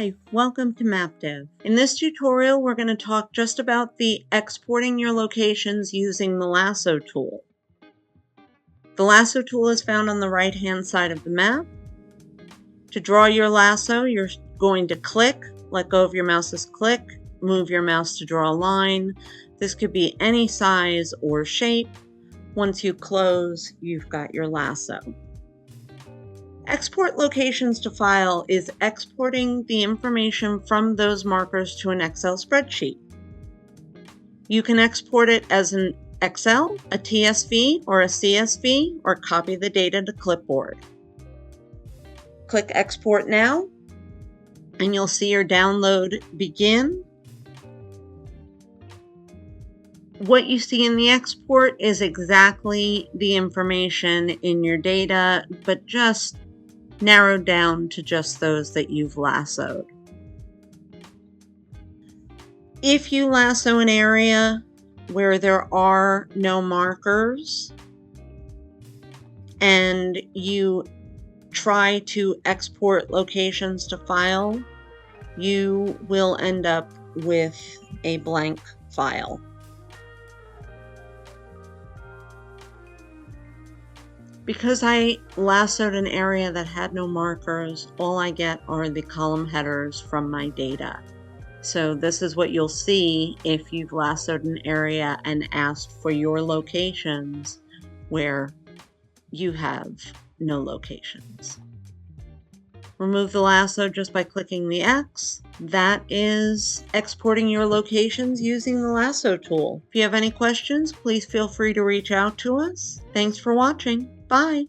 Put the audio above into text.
Hi, welcome to Maptive. In this tutorial, we're going to talk just about the exporting your locations using the Lasso Tool. The Lasso Tool is found on the right-hand side of the map. To draw your lasso, you're going to click, let go of your mouse's click, move your mouse to draw a line. This could be any size or shape. Once you close, you've got your lasso. Export locations to file is exporting the information from those markers to an Excel spreadsheet. You can export it as an Excel, a TSV, or a CSV, or copy the data to clipboard. Click Export Now, and you'll see your download begin. What you see in the export is exactly the information in your data, but just narrowed down to just those that you've lassoed. If you lasso an area where there are no markers and you try to export locations to file, you will end up with a blank file. Because I lassoed an area that had no markers, all I get are the column headers from my data. So this is what you'll see if you've lassoed an area and asked for your locations where you have no locations. Remove the lasso just by clicking the X. That is exporting your locations using the Lasso Tool. If you have any questions, please feel free to reach out to us. Thanks for watching. Bye.